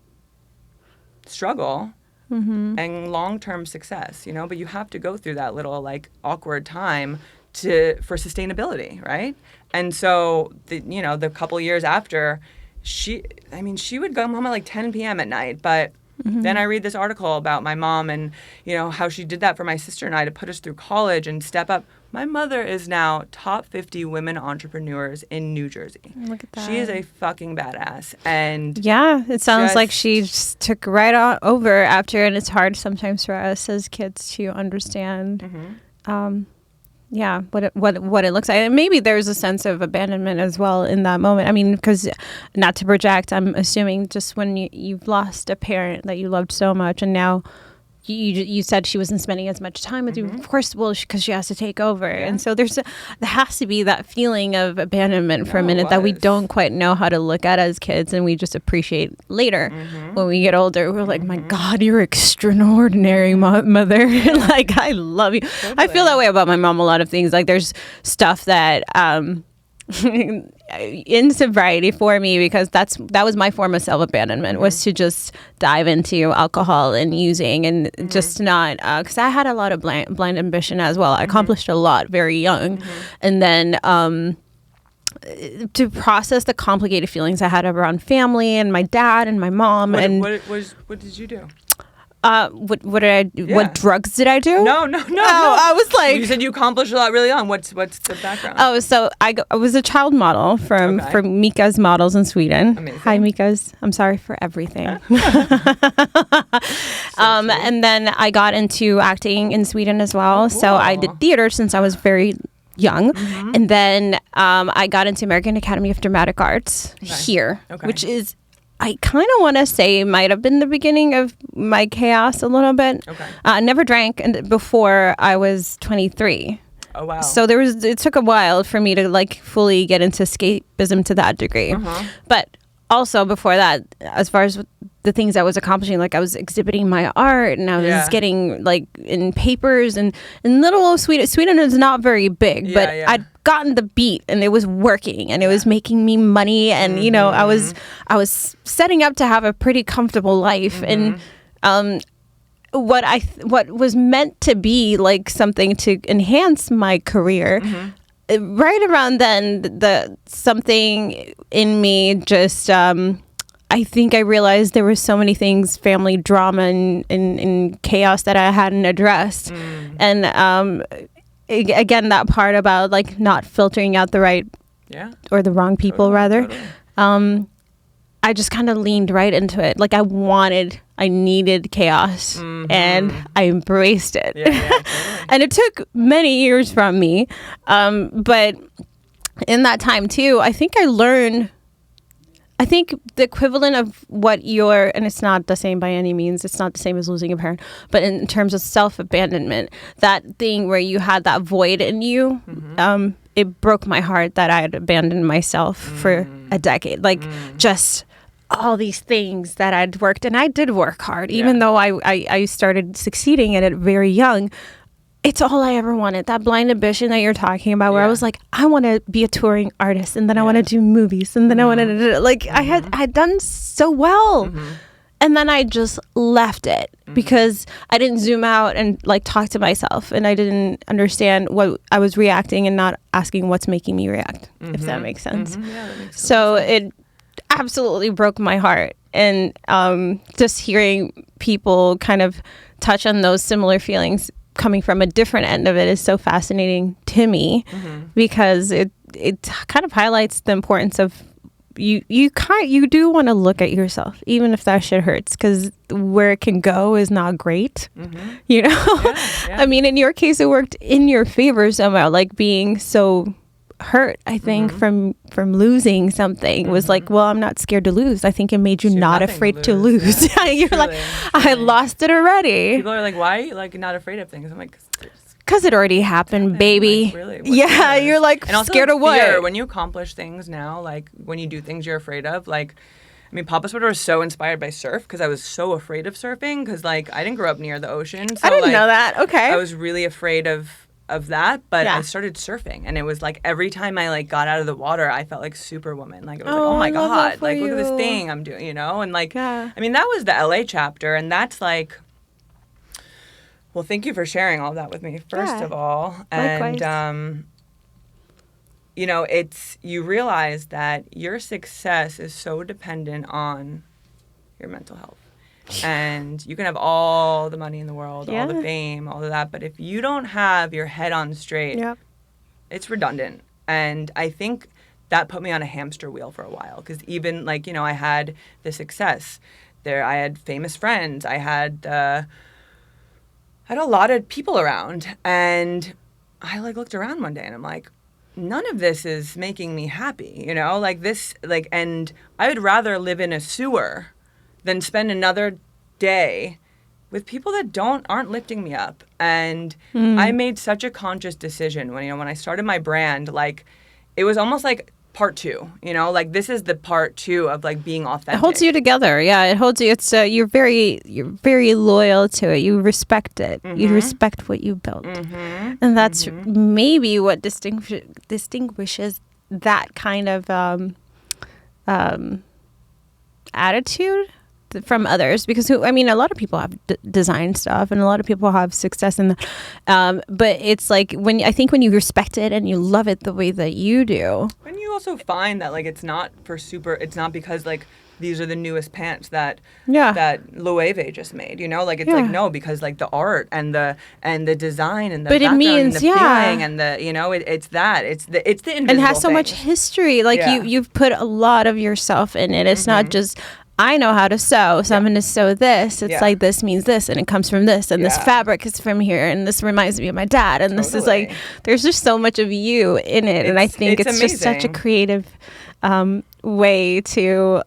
struggle. And long-term success, you know, but you have to go through that little like awkward time for sustainability, right? And so the couple years after, she would go home at like 10 p.m. at night, but then I read this article about my mom and, you know, how she did that for my sister and I to put us through college and step up. My mother is now top 50 women entrepreneurs in New Jersey. Look at that. She is a fucking badass. And yeah, it sounds like she just took right over after, and it's hard sometimes for us as kids to understand what it looks like. And maybe there's a sense of abandonment as well in that moment. I mean, because not to project, I'm assuming just when you've lost a parent that you loved so much, and now you said she wasn't spending as much time with you. Of course, well, because she has to take over. And so there has to be that feeling of abandonment for a minute that we don't quite know how to look at as kids, and we just appreciate later when we get older. We're like, my God, you're extraordinary, mother. Like, I love you. Totally. I feel that way about my mom. A lot of things, like there's stuff that in sobriety for me, because that was my form of self-abandonment, was to just dive into alcohol and using and just not, because I had a lot of blind ambition as well. I accomplished a lot very young. And then to process the complicated feelings I had around family and my dad and my mom. What did you do? What did I do? Yeah. What drugs did I do? No. I was like, you said you accomplished a lot really young. What's the background? Oh, so I was a child model for Mika's Models in Sweden. Amazing. Hi, Mika's. I'm sorry for everything. And then I got into acting in Sweden as well. Cool. So I did theater since I was very young. And then I got into American Academy of Dramatic Arts here, which is, I kind of want to say, might have been the beginning of my chaos a little bit. I never drank before I was 23. Oh, wow. So it took a while for me to like fully get into escapism to that degree. But also before that, as far as the things I was accomplishing, like I was exhibiting my art and I was getting like in papers and in little old Sweden. Sweden is not very big, but I'd gotten the beat and it was working and it was making me money, and you know, I was setting up to have a pretty comfortable life. And what was meant to be like something to enhance my career, right around then, something in me just I think I realized there were so many things, family drama and chaos that I hadn't addressed. And again, that part about like not filtering out the right or the wrong people, totally. I just kind of leaned right into it. Like I needed chaos, and I embraced it. Totally. And it took many years from me. But in that time too, I think I learned, I think the equivalent of what you're, and it's not the same by any means, it's not the same as losing a parent, but in terms of self-abandonment, that thing where you had that void in you, it broke my heart that I had abandoned myself for a decade. Like just all these things that I'd worked, and I did work hard, even though I started succeeding at it very young. It's all I ever wanted. That blind ambition that you're talking about, where I was like, I want to be a touring artist, and then I want to do movies, and then I want to like I had done so well, and then I just left it because I didn't zoom out and like talk to myself, and I didn't understand what I was reacting and not asking what's making me react. If that makes sense. Yeah, that makes so sense. it absolutely broke my heart, and just hearing people kind of touch on those similar feelings coming from a different end of it is so fascinating to me, because it kind of highlights the importance of you do want to look at yourself, even if that shit hurts, because where it can go is not great. You know, I mean, in your case, it worked in your favor somehow, like being so hurt, I think, from losing something was like, well, I'm not scared to lose. I think it made you not afraid to lose. You're like, I lost it already. People are like, why are you like not afraid of things? I'm like, because it already happened, baby. Like, really? Yeah, you're like, and also, scared like, of what? fear. When you accomplish things now, like when you do things you're afraid of, like, I mean, papasweater was so inspired by surf because I was so afraid of surfing because like I didn't grow up near the ocean. So, I didn't like, know that. Okay. I was really afraid of that, but I started surfing, and it was like every time I like got out of the water, I felt like Superwoman. Like it was like, oh my god, like look at this thing I'm doing, you know? And like, I mean, that was the LA chapter, and that's like, well, thank you for sharing all that with me, first of all. Likewise. And you know, it's, you realize that your success is so dependent on your mental health. And you can have all the money in the world, all the fame, all of that, but if you don't have your head on straight, it's redundant. And I think that put me on a hamster wheel for a while, because even like, you know, I had the success there, I had famous friends, I had a lot of people around, and I like looked around one day and I'm like, none of this is making me happy, you know, like this, like, and I would rather live in a sewer than spend another day with people that aren't lifting me up. And I made such a conscious decision when I started my brand, like it was almost like part 2, you know, like this is the part 2 of like being authentic. It holds you together. Yeah, it holds you. It's you're very loyal to it. You respect it. You respect what you built, and that's maybe what distinguishes that kind of attitude from others, because I mean, a lot of people have design stuff and a lot of people have success in that, but it's like when you respect it and you love it the way that you do, and you also find that like it's not because like these are the newest pants that Loewe just made, you know, like it's like, no, because like the art and the design and the but background it means and the feeling and the, you know, it's the invisible and it has so thing. much history, like you've put a lot of yourself in it. It's not just I know how to sew, so I'm going to sew this. It's like this means this, and it comes from this, and this fabric is from here, and this reminds me of my dad, and this is like, there's just so much of you in it, and I think it's just such a creative way to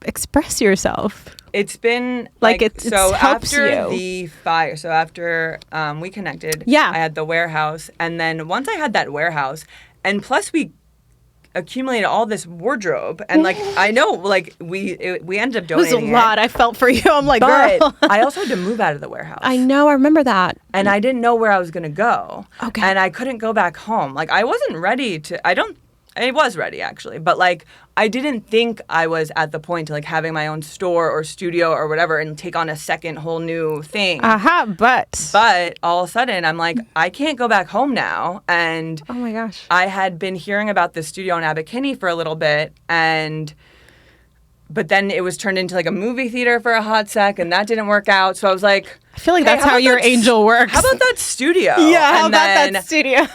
express yourself. It's been like it so helps after you. the fire. So after we connected, I had the warehouse, and then once I had that warehouse, and plus we accumulated all this wardrobe, and like I know, like we ended up donating. It was a lot. I felt for you. I'm like, but girl. I also had to move out of the warehouse. I know. I remember that, and I didn't know where I was gonna go. Okay, and I couldn't go back home. Like I wasn't ready to. I was ready actually, but like I didn't think I was at the point to like having my own store or studio or whatever and take on a second whole new thing. But all of a sudden I'm like, I can't go back home now. And oh my gosh, I had been hearing about this studio in Abercrombie for a little bit, but then it was turned into like a movie theater for a hot sec, and that didn't work out. So I was like, I feel like that's how your angel works. How about that studio? Yeah, how about that studio?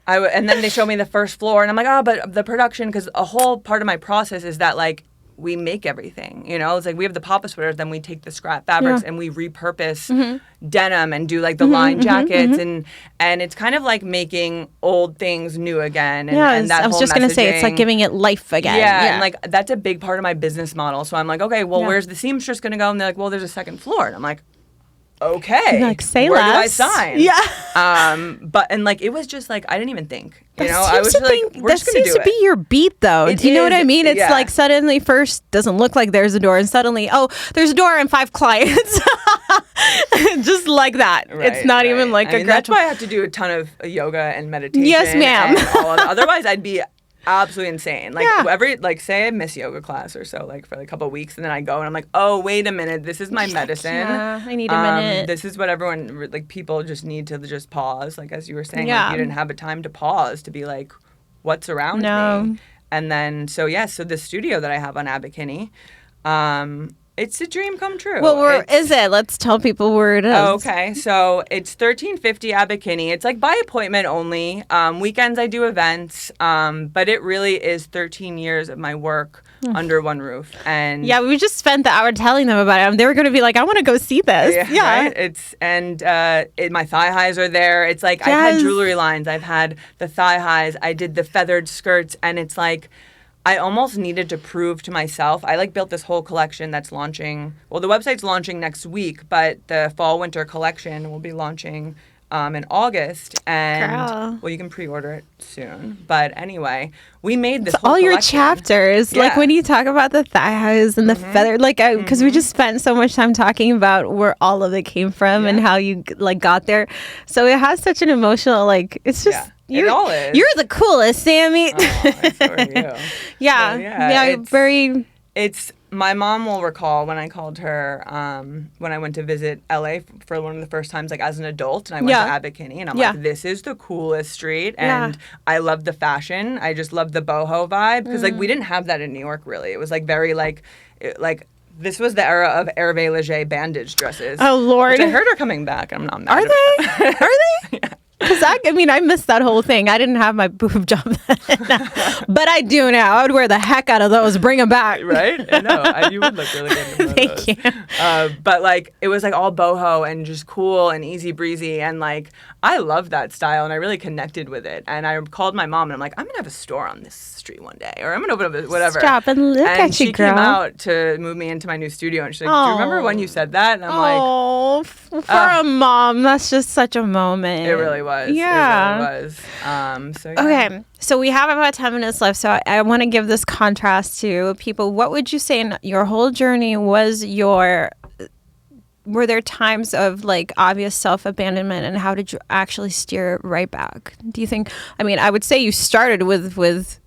And then they showed me the first floor, and I'm like, but the production, because a whole part of my process is that, like, we make everything, you know? It's like we have the papasweater, then we take the scrap fabrics and we repurpose denim and do like the line jackets and it's kind of like making old things new again. And that I was just going to say, it's like giving it life again. Yeah, and like that's a big part of my business model. So I'm like, okay, well, where's the seamstress going to go? And they're like, well, there's a second floor. And I'm like, okay, like, say where less. do I sign? Yeah. But and like it was just like I didn't even think. You know, I was just like, we're just gonna do it. That seems to be your beat, though. Do you know what I mean? It's like suddenly first doesn't look like there's a door, and suddenly there's a door and 5 clients, just like that. Right, it's not even like that's why I have to do a ton of yoga and meditation. Yes, ma'am. Otherwise, I'd be absolutely insane. Like every say I miss yoga class or so, like for like a couple of weeks, and then I go and I'm like, oh wait a minute, this is my medicine. Yeah, I need a minute. This is what everyone like. People just need to just pause. Like as you were saying, like, you didn't have a time to pause to be like, what's around me. And then so the studio that I have on Abercrombie, it's a dream come true. Well, where is it? Let's tell people where it is. Okay, so it's 1350 Abercrombie. It's like by appointment only. Weekends I do events, but it really is 13 years of my work under one roof. And we just spent the hour telling them about it. They were going to be like, I want to go see this. Yeah. Right? It's my thigh highs are there. It's like I've had jewelry lines. I've had the thigh highs. I did the feathered skirts, and it's like I almost needed to prove to myself. I like built this whole collection that's launching. Well, the website's launching next week, but the fall winter collection will be launching in August, and well, you can pre-order it soon. But anyway, we made this whole all collection. Your chapters, like when you talk about the thigh highs and the feather, like because we just spent so much time talking about where all of it came from and how you like got there. So it has such an emotional, like it's just. You're the coolest, Sammy. Oh, so are you. Very. It's my mom will recall when I called her when I went to visit LA for one of the first times, like as an adult, and I went to Abercrombie, and I'm like, this is the coolest street, and I love the fashion. I just love the boho vibe because like we didn't have that in New York really. It was like very like. This was the era of Hervé Leger bandage dresses. Oh Lord! Which I heard are coming back. I'm not mad. Are they? Are they? Yeah. Because I missed that whole thing. I didn't have my boob job then. But I do now. I would wear the heck out of those. Bring them back. Right? I know. You would look really good in those. Thank you. But like, it was like all boho and just cool and easy breezy. And like, I love that style and I really connected with it. And I called my mom and I'm like, I'm going to have a store on this street one day. Or I'm going to open up whatever. Stop and look at you, girl. And she came out to move me into my new studio. And she's like, do you remember when you said that? And I'm like, for a mom, that's just such a moment. It really was. Yeah. It really was. Okay. So we have about 10 minutes left. So I want to give this contrast to people. What would you say in your whole journey was were there times of like obvious self-abandonment, and how did you actually steer right back? Do you think, I would say you started with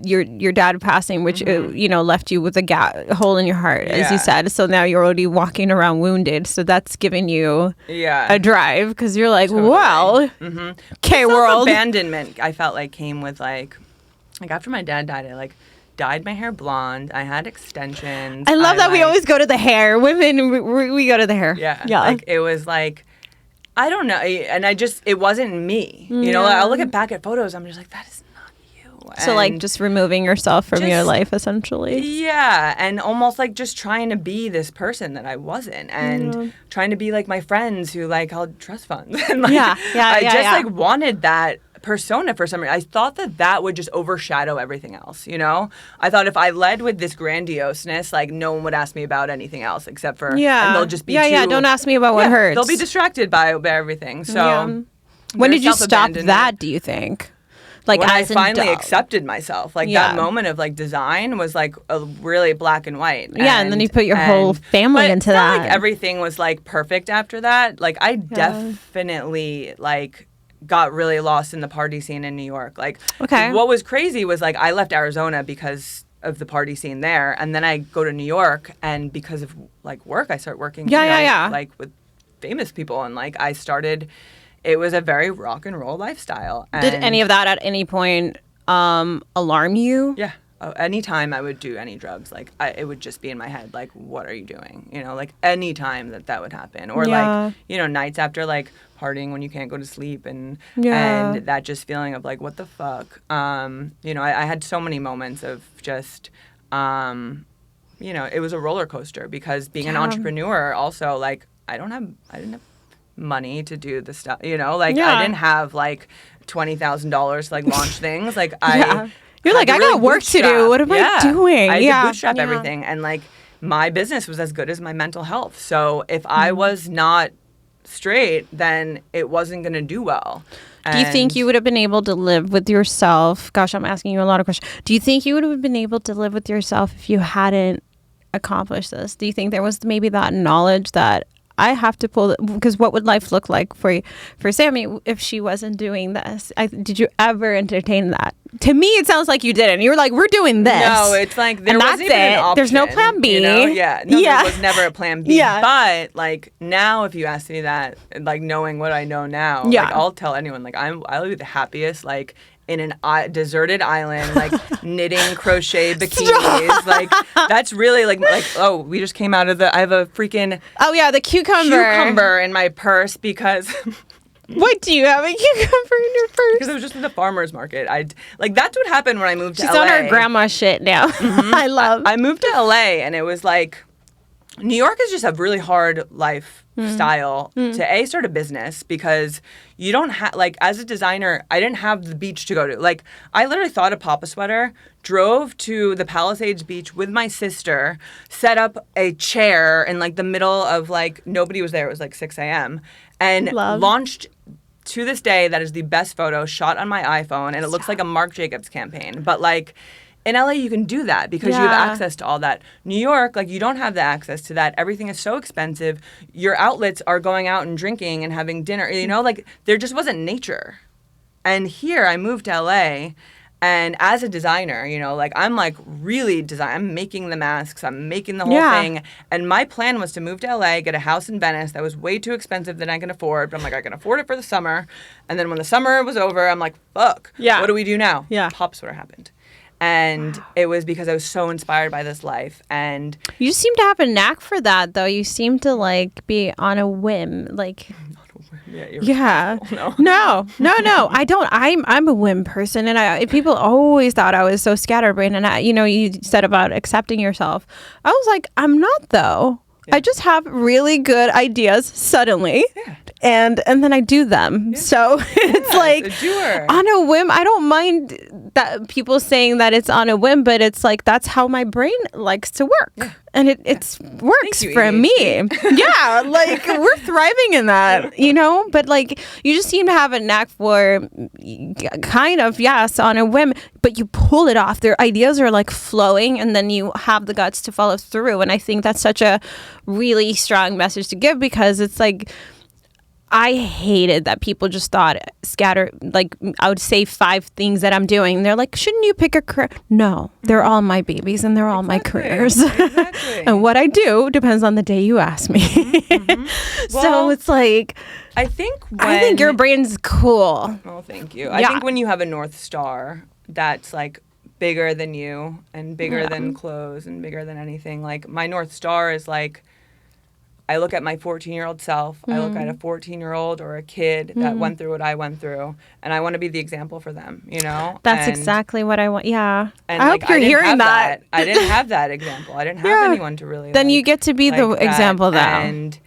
your dad passing, which left you with a hole in your heart, as you said. So now you're already walking around wounded. So that's giving you a drive because you're like, well, okay, world. Abandonment. I felt like came with like after my dad died, I like dyed my hair blonde. I had extensions. I love that we always go to the hair. Women, we go to the hair. Yeah. Like it was like. I don't know, and it wasn't me. You know, I look back at photos, I'm just like, that is not you. So like just removing yourself from your life, essentially. Yeah, and almost like just trying to be this person that I wasn't, and trying to be like my friends who like held trust funds. And like, I just like wanted that persona for some reason. I thought that would just overshadow everything else, you know? I thought if I led with this grandioseness, like no one would ask me about anything else except for, and they'll just be don't ask me about what hurts. They'll be distracted by everything. So when did you stop that, do you think? Like when I finally accepted myself, like that moment of like design was like a really black and white. And then you put your whole family into that. Like everything was like perfect after that. Like I definitely like got really lost in the party scene in New York. Like what was crazy was like I left Arizona because of the party scene there, and then I go to New York, and because of like work I start working like with famous people, and like I started. It was a very rock and roll lifestyle. And did any of that at any point alarm you? Yeah. Anytime I would do any drugs, like it would just be in my head, like, what are you doing? You know, like any time that would happen. Or like, you know, nights after like partying when you can't go to sleep and that just feeling of like, what the fuck? You know, I had so many moments of just, you know, it was a roller coaster because being an entrepreneur also, like, I didn't have money to do the stuff, you know, like I didn't have like $20,000 to like launch things. Like You're like, I got work to do. What am I doing? I had to bootstrap everything. And like my business was as good as my mental health. So if I was not straight, then it wasn't going to do well. Do you think you would have been able to live with yourself? Gosh, I'm asking you a lot of questions. Do you think you would have been able to live with yourself if you hadn't accomplished this? Do you think there was maybe that knowledge that I have to pull, because what would life look like for Sammy if she wasn't doing this? Did you ever entertain that? To me, it sounds like you didn't. You were like, we're doing this. No, it's like there wasn't even an option. There's no plan B. You know? There was never a plan B. But like now, if you ask me that, like knowing what I know now, like I'll tell anyone, like I'll be the happiest, like in a deserted island, like knitting crochet bikinis. Like that's really like oh, we just came out of I have a freaking the cucumber in my purse because what do you have a cucumber in your purse? Because I was just in the farmer's market. That's what happened when I moved to LA. She's on her grandma shit now. I moved to LA and it was like New York is just a really hard lifestyle to start a business because you don't have, like, as a designer, I didn't have the beach to go to. Like, I literally thought a papasweater, drove to the Palisades beach with my sister, set up a chair in, like, the middle of, like, nobody was there. It was, like, 6 a.m. and launched, to this day, that is the best photo shot on my iPhone, and it looks like a Marc Jacobs campaign. But, like, in LA, you can do that because you have access to all that. New York, like, you don't have the access to that. Everything is so expensive. Your outlets are going out and drinking and having dinner. You know, like, there just wasn't nature. And here, I moved to LA, and as a designer, you know, like, I'm, like, really I'm making the masks. I'm making the whole thing. And my plan was to move to LA, get a house in Venice that was way too expensive than I can afford. But I'm like, I can afford it for the summer. And then when the summer was over, I'm like, fuck. What do we do now? Papasweater happened. And it was because I was so inspired by this life. And you just seem to have a knack for that, though. You seem to, like, be on a whim. Like, No. I don't. I'm a whim person, and people always thought I was so scatterbrained. And you said about accepting yourself. I was like, I'm not, though. I just have really good ideas suddenly. And then I do them. So it's like on a whim. I don't mind that people saying that it's on a whim, but it's like that's how my brain likes to work. And it works for me. Like we're thriving in that, you know? But like you just seem to have a knack for kind of, on a whim, but you pull it off. Their ideas are like flowing and then you have the guts to follow through. And I think that's such a really strong message to give because it's like, I hated that people just thought like I would say 5 things that I'm doing. And they're like, shouldn't you pick a career? No, they're all my babies and they're all my careers. And what I do depends on the day you ask me. So it's like, I think your brain's cool. Oh, thank you. I think when you have a North Star that's like bigger than you and bigger than clothes and bigger than anything, like my North Star is like, I look at my 14-year-old self. I look at a 14-year-old or a kid that went through what I went through, and I want to be the example for them, you know? That's exactly what I want. Yeah. And I hope you're hearing that. I didn't have that example. I didn't have anyone to really Then you get to be the example, though. And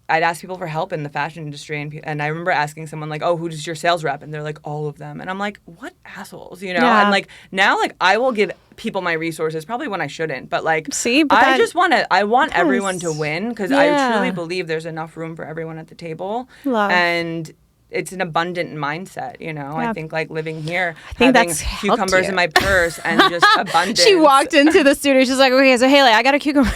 I'd ask people for help in the fashion industry, and I remember asking someone, like, oh, who's your sales rep? And they're like, all of them. And I'm like, what assholes, you know? And, like, now, like, I will give people my resources, probably when I shouldn't, but, like, I want everyone to win, because I truly believe there's enough room for everyone at the table. And it's an abundant mindset, you know? I think, like, living here, having cucumbers in my purse and just abundance. She walked into the studio. She's like, okay, so Haley, I got a cucumber.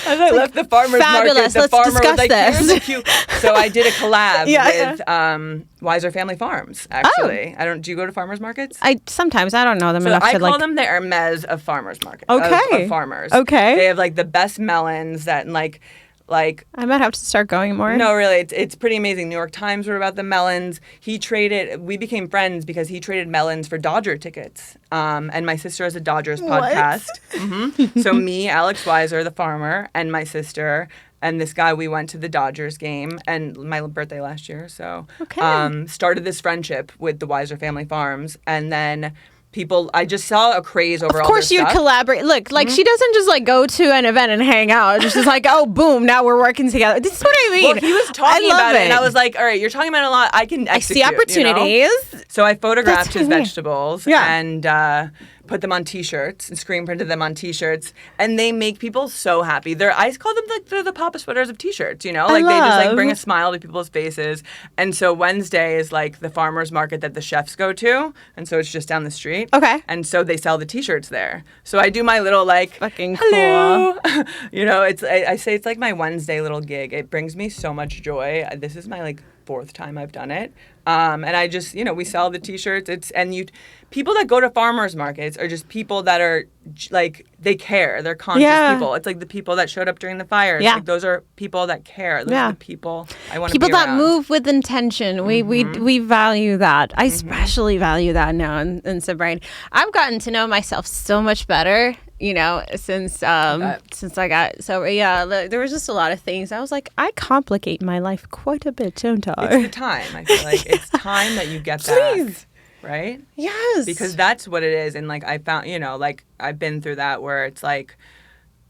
As I left the farmer's market, the farmer was like, here's a So I did a collab with Wiser Family Farms, actually. Do you go to farmers markets? Sometimes. I don't know them enough to, like... I call them the Hermes of farmers markets. Okay. Of farmers. Okay. They have, like, the best melons that, like... I might have to start going more. No, really, it's pretty amazing. New York Times wrote about the melons. We became friends because he traded melons for Dodger tickets. And my sister has a Dodgers podcast. So me, Alex Weiser, the farmer, and my sister, and this guy, we went to the Dodgers game and my birthday last year. So started this friendship with the Weiser Family Farms. And then I just saw a craze over all this stuff. Of course you collaborate. Look, like she doesn't just like go to an event and hang out. It's just like, oh, boom, now we're working together. This is what I mean. Well, he was talking about it, and I was like, all right, you're talking about it a lot. I can execute. I see opportunities. So I photographed his vegetables and put them on T-shirts and screen printed them on T-shirts, and they make people so happy. I call them like they're the papasweaters of T-shirts, you know? Like they just like bring a smile to people's faces. And so Wednesday is like the farmers market that the chefs go to, and so it's just down the street. Okay. And so they sell the T-shirts there. So I do my little like fucking hello. Cool. You know, I say it's like my Wednesday little gig. It brings me so much joy. This is my like 4th time I've done it. And I just, you know, we sell the T-shirts. People that go to farmers markets are just people that are like, they care. They're conscious people. It's like the people that showed up during the fires. Yeah. Like those are people that care. Those are the people I want to be around. People that move with intention. We value that. I especially value that now in sobriety. I've gotten to know myself so much better, you know, since I got sober. Yeah, there was just a lot of things. I was like, I complicate my life quite a bit, don't I? It's the time. I feel like it's time that you get back. Right? Yes. Because that's what it is. And like I found, you know, like I've been through that where it's like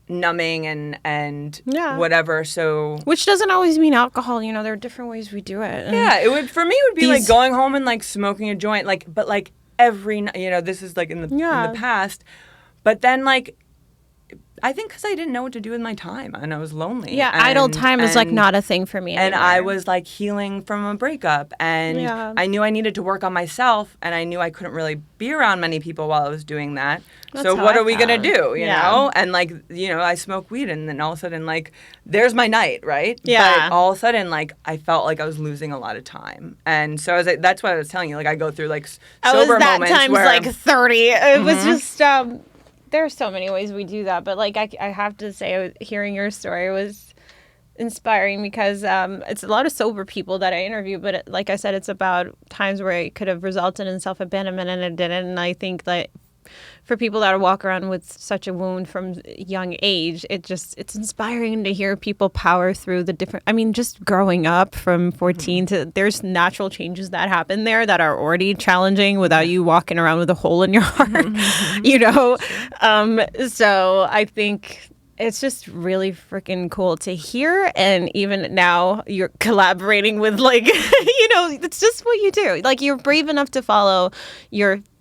numbing and whatever. So which doesn't always mean alcohol, you know, there are different ways we do it. And for me it would be like going home and like smoking a joint, like, but like every night, you know, this is like in the past. But then like I think because I didn't know what to do with my time and I was lonely. Yeah, idle time is like not a thing for me anymore. And I was like healing from a breakup and I knew I needed to work on myself and I knew I couldn't really be around many people while I was doing that. So what are we going to do, you know? And like, you know, I smoke weed and then all of a sudden like there's my night, right? Yeah. But all of a sudden like I felt like I was losing a lot of time. And so I was like, that's what I was telling you. Like I go through like sober moments times where like 30. It was just there are so many ways we do that, but like I have to say, hearing your story was inspiring because it's a lot of sober people that I interview, but like I said, it's about times where it could have resulted in self-abandonment and it didn't. And I think that for people that walk around with such a wound from young age, it's inspiring to hear people power through the different, I mean, just growing up from 14 to, there's natural changes that happen there that are already challenging without you walking around with a hole in your heart, you know? So I think it's just really freaking cool to hear. And even now you're collaborating with like, you know, it's just what you do. Like you're brave enough to follow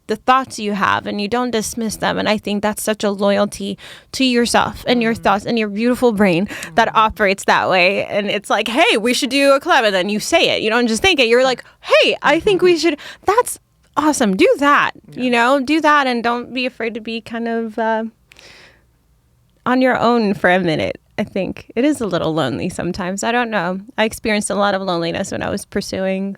the thoughts you have and you don't dismiss them. And I think that's such a loyalty to yourself and your thoughts and your beautiful brain that operates that way. And it's like, hey, we should do a collab. And then you say it. You don't just think it. You're like, hey, I think we should. That's awesome. Do that. You know, do that. And don't be afraid to be kind of on your own for a minute. I think it is a little lonely sometimes. I don't know. I experienced a lot of loneliness when I was pursuing.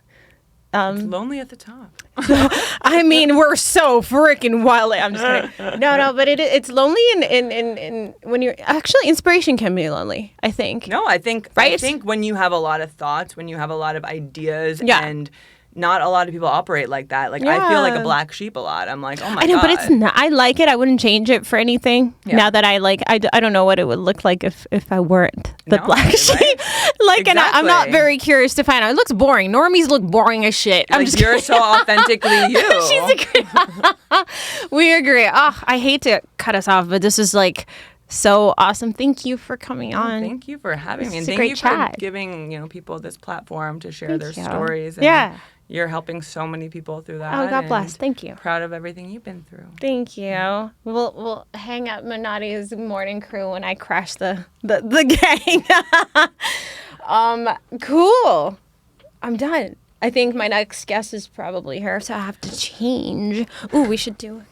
It's lonely at the top. I mean, we're so freaking wild. I'm just kidding. No, but it's lonely and when you're actually inspiration can be lonely, I think. No, I think right? I think when you have a lot of thoughts, when you have a lot of ideas and not a lot of people operate like that. Like I feel like a black sheep a lot. I'm like, oh my God. I know, but it's not. I like it. I wouldn't change it for anything. Yeah. Now that I don't know what it would look like if I weren't the black sheep. Right? Like, exactly. And I'm not very curious to find out. It looks boring. Normies look boring as shit. I'm just you're so authentically you. We agree. Oh, I hate to cut us off, but this is like so awesome. Thank you for coming on. Thank you for having me. And thank you for giving, people this platform to share their stories. And you're helping so many people through that. Oh, God bless. Thank you. Proud of everything you've been through. Thank you. We'll hang out Minotti's morning crew when I crash the gang. Cool. I'm done. I think my next guest is probably her, so I have to change. Ooh, we should do